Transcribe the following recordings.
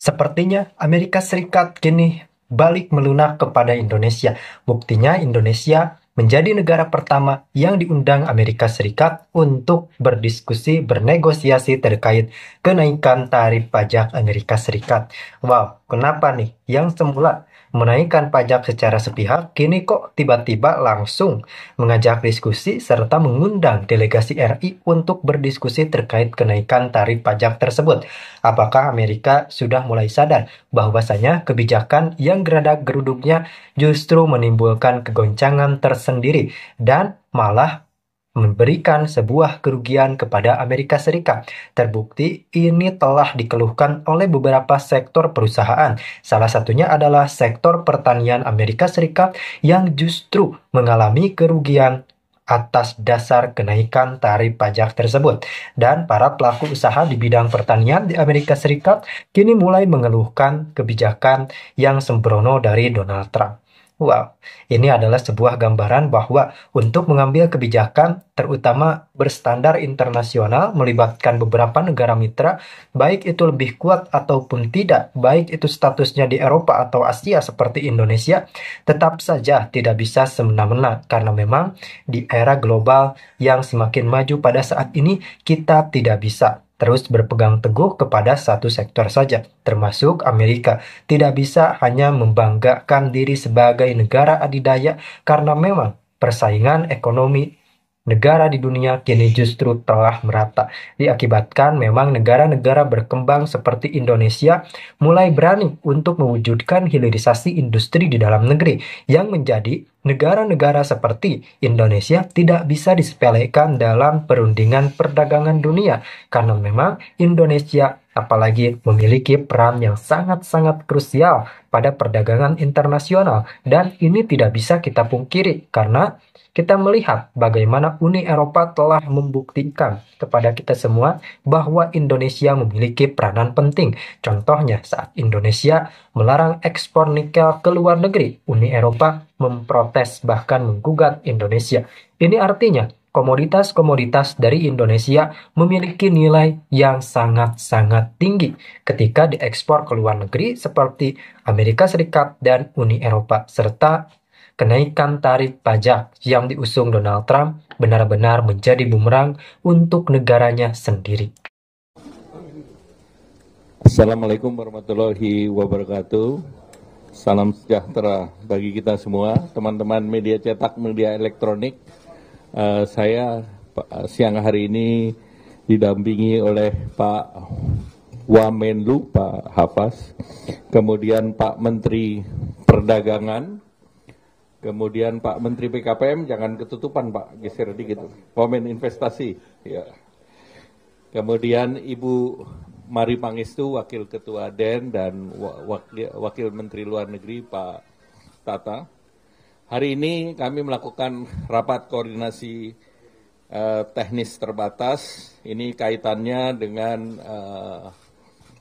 Sepertinya Amerika Serikat kini balik melunak kepada Indonesia. Buktinya Indonesia menjadi negara pertama yang diundang Amerika Serikat untuk berdiskusi, bernegosiasi terkait kenaikan tarif pajak Amerika Serikat. Wow, kenapa nih? Yang semula menaikkan pajak secara sepihak, kini kok tiba-tiba langsung mengajak diskusi serta mengundang delegasi RI untuk berdiskusi terkait kenaikan tarif pajak tersebut. Apakah Amerika sudah mulai sadar bahwasanya kebijakan yang geradak-geruduknya justru menimbulkan kegoncangan tersendiri dan malah memberikan sebuah kerugian kepada Amerika Serikat. Terbukti ini telah dikeluhkan oleh beberapa sektor perusahaan. Salah satunya adalah sektor pertanian Amerika Serikat yang justru mengalami kerugian atas dasar kenaikan tarif pajak tersebut. Dan para pelaku usaha di bidang pertanian di Amerika Serikat kini mulai mengeluhkan kebijakan yang sembrono dari Donald Trump. Wow, ini adalah sebuah gambaran bahwa untuk mengambil kebijakan, terutama berstandar internasional, melibatkan beberapa negara mitra, baik itu lebih kuat ataupun tidak, baik itu statusnya di Eropa atau Asia seperti Indonesia, tetap saja tidak bisa semena-mena, karena memang di era global yang semakin maju pada saat ini, kita tidak bisa terus berpegang teguh kepada satu sektor saja, termasuk Amerika. Tidak bisa hanya membanggakan diri sebagai negara adidaya karena memang persaingan ekonomi negara di dunia kini justru telah merata. Diakibatkan memang negara-negara berkembang seperti Indonesia mulai berani untuk mewujudkan hilirisasi industri di dalam negeri, yang menjadi negara-negara seperti Indonesia tidak bisa disepelekan dalam perundingan perdagangan dunia, karena memang Indonesia apalagi memiliki peran yang sangat-sangat krusial pada perdagangan internasional, dan ini tidak bisa kita pungkiri karena kita melihat bagaimana Uni Eropa telah membuktikan kepada kita semua bahwa Indonesia memiliki peranan penting. Contohnya saat Indonesia melarang ekspor nikel ke luar negeri, Uni Eropa memprotes bahkan menggugat Indonesia. Ini artinya komoditas-komoditas dari Indonesia memiliki nilai yang sangat-sangat tinggi ketika diekspor ke luar negeri seperti Amerika Serikat dan Uni Eropa, serta kenaikan tarif pajak yang diusung Donald Trump benar-benar menjadi bumerang untuk negaranya sendiri. Assalamualaikum warahmatullahi wabarakatuh. Salam sejahtera bagi kita semua, teman-teman media cetak, media elektronik. Saya siang hari ini didampingi oleh Pak Wamenlu, Pak Hafaz, kemudian Pak Menteri Perdagangan, kemudian Pak Menteri PKPM, jangan ketutupan Pak, geser dikit, Wamen Investasi, ya. Kemudian Ibu Mari Pangestu, Wakil Ketua DEN, dan Wakil Menteri Luar Negeri Pak Tata. Hari ini kami melakukan rapat koordinasi teknis terbatas. Ini kaitannya dengan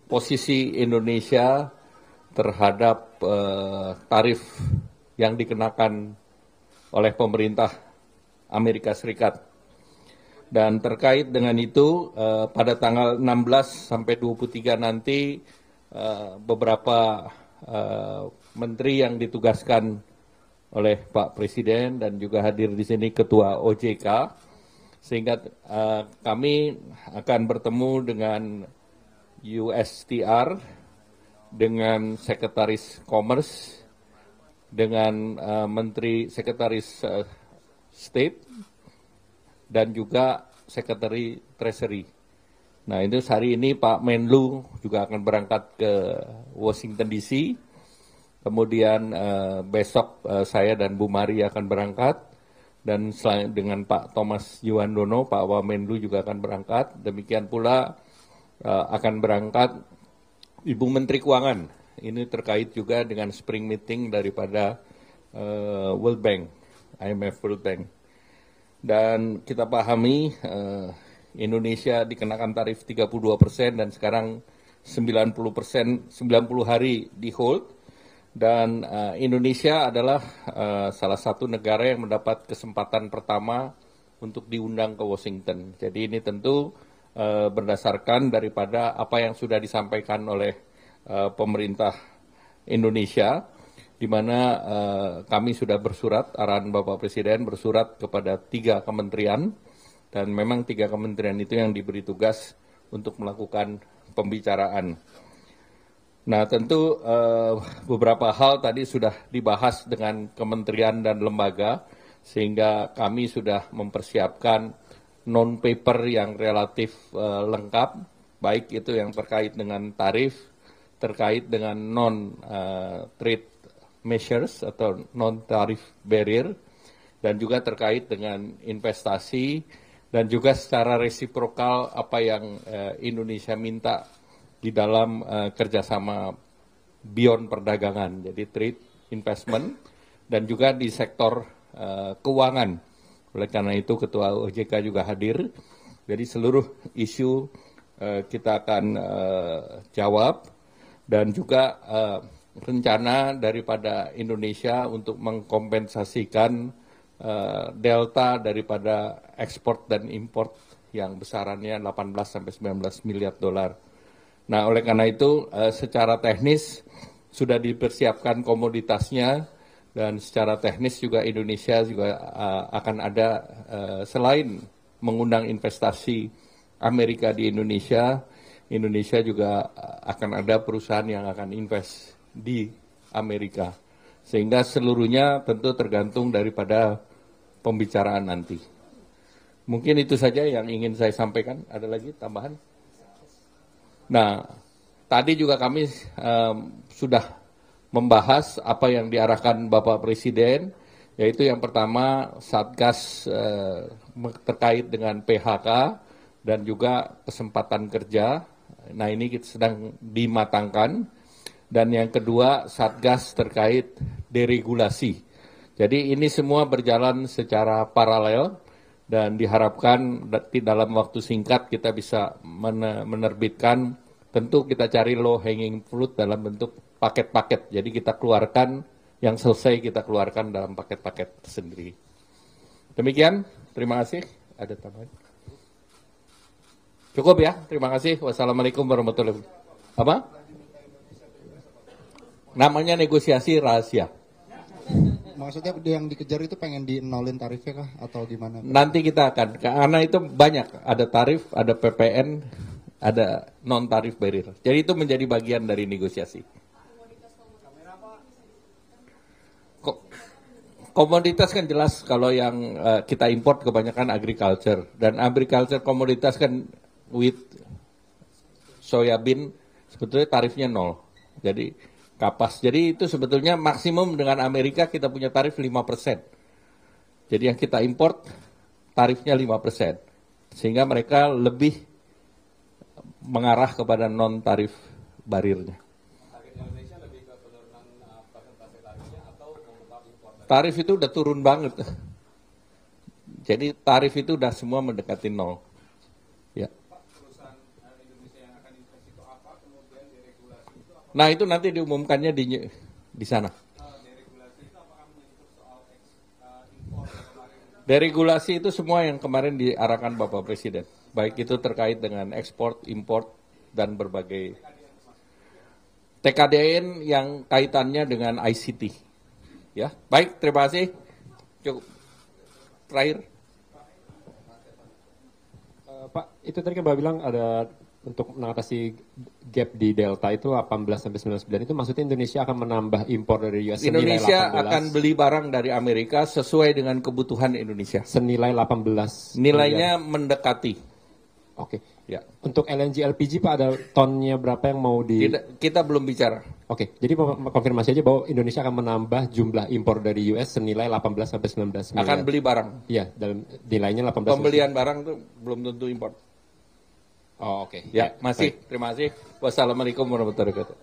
posisi Indonesia terhadap tarif yang dikenakan oleh pemerintah Amerika Serikat. Dan terkait dengan itu, pada tanggal 16 sampai 23 nanti, beberapa menteri yang ditugaskan oleh Pak Presiden dan juga hadir di sini Ketua OJK, sehingga kami akan bertemu dengan USTR, dengan Sekretaris Commerce, dengan Menteri Sekretaris State, dan juga Sekretari Treasury. Nah, itu hari ini Pak Menlu juga akan berangkat ke Washington DC. Kemudian besok saya dan Bu Mari akan berangkat. Dan selain dengan Pak Thomas Yuwandono, Pak Wamenlu juga akan berangkat. Demikian pula akan berangkat Ibu Menteri Keuangan. Ini terkait juga dengan spring meeting daripada World Bank, IMF World Bank. Dan kita pahami Indonesia dikenakan tarif 32% dan sekarang 90%, 90 hari di hold. Dan Indonesia adalah salah satu negara yang mendapat kesempatan pertama untuk diundang ke Washington. Jadi ini tentu berdasarkan daripada apa yang sudah disampaikan oleh pemerintah Indonesia, di mana kami sudah bersurat, arahan Bapak Presiden bersurat kepada 3 kementerian, dan memang 3 kementerian itu yang diberi tugas untuk melakukan pembicaraan. Nah, tentu beberapa hal tadi sudah dibahas dengan kementerian dan lembaga, sehingga kami sudah mempersiapkan non-paper yang relatif lengkap, baik itu yang terkait dengan tarif, terkait dengan non-trade measures atau non-tarif barrier, dan juga terkait dengan investasi, dan juga secara resiprokal apa yang Indonesia minta di dalam kerjasama beyond perdagangan, jadi trade, investment, dan juga di sektor keuangan. Oleh karena itu Ketua OJK juga hadir, jadi seluruh isu kita akan jawab, dan juga rencana daripada Indonesia untuk mengkompensasikan delta daripada ekspor dan import yang besarannya 18-19 miliar dolar. Nah, oleh karena itu secara teknis sudah dipersiapkan komoditasnya, dan secara teknis juga Indonesia juga akan ada selain mengundang investasi Amerika di Indonesia, Indonesia juga akan ada perusahaan yang akan invest di Amerika. Sehingga seluruhnya tentu tergantung daripada pembicaraan nanti. Mungkin itu saja yang ingin saya sampaikan. Ada lagi tambahan? Nah, tadi juga kami sudah membahas apa yang diarahkan Bapak Presiden, yaitu yang pertama Satgas terkait dengan PHK dan juga kesempatan kerja. Nah, ini kita sedang dimatangkan. Dan yang kedua Satgas terkait deregulasi. Jadi ini semua berjalan secara paralel, dan diharapkan dalam waktu singkat kita bisa menerbitkan, tentu kita cari low hanging fruit dalam bentuk paket-paket. Jadi kita keluarkan yang selesai, kita keluarkan dalam paket-paket sendiri. Demikian, terima kasih. Ada tambahan? Cukup ya, terima kasih. Wassalamualaikum warahmatullahi wabarakatuh. Apa? Namanya negosiasi rahasia. Maksudnya yang dikejar itu pengen di-nolin tarifnya kah atau gimana? Nanti kita akan, karena itu banyak, ada tarif, ada PPN, ada non-tarif barrier. Jadi itu menjadi bagian dari negosiasi. Komoditas kan jelas kalau yang kita import kebanyakan agriculture. Dan agriculture komoditas kan wheat, soybean, sebetulnya tarifnya 0. Jadi kapas. Jadi itu sebetulnya maksimum dengan Amerika kita punya tarif 5%. Jadi yang kita import tarifnya 5%. Sehingga mereka lebih mengarah kepada non-tarif barirnya. Tarif itu udah turun banget. Jadi tarif itu udah semua mendekati 0. Ya. Nah, itu nanti diumumkannya di sana. Deregulasi itu semua yang kemarin diarahkan Bapak Presiden. Baik itu terkait dengan ekspor, import, dan berbagai TKDN yang kaitannya dengan ICT. Ya, baik, terima kasih. Cukup. Terakhir. Pak, itu tadi kan Bapak bilang ada untuk mengatasi gap di delta itu 18-99 itu maksudnya Indonesia akan menambah impor dari US senilai Indonesia 18. akan beli barang dari Amerika sesuai dengan kebutuhan Indonesia. Senilai 18. Nilainya mendekati. Oke. Ya. Untuk LNG LPG Pak ada tonnya berapa yang mau di... Kita belum bicara. Oke, jadi konfirmasi aja bahwa Indonesia akan menambah jumlah impor dari US senilai 18-19 miliar. Akan beli barang. Iya, dalam nilainya 18. Pembelian barang itu belum tentu impor. Oh, oke. Ya, masih. Terima kasih. Wassalamualaikum warahmatullahi wabarakatuh.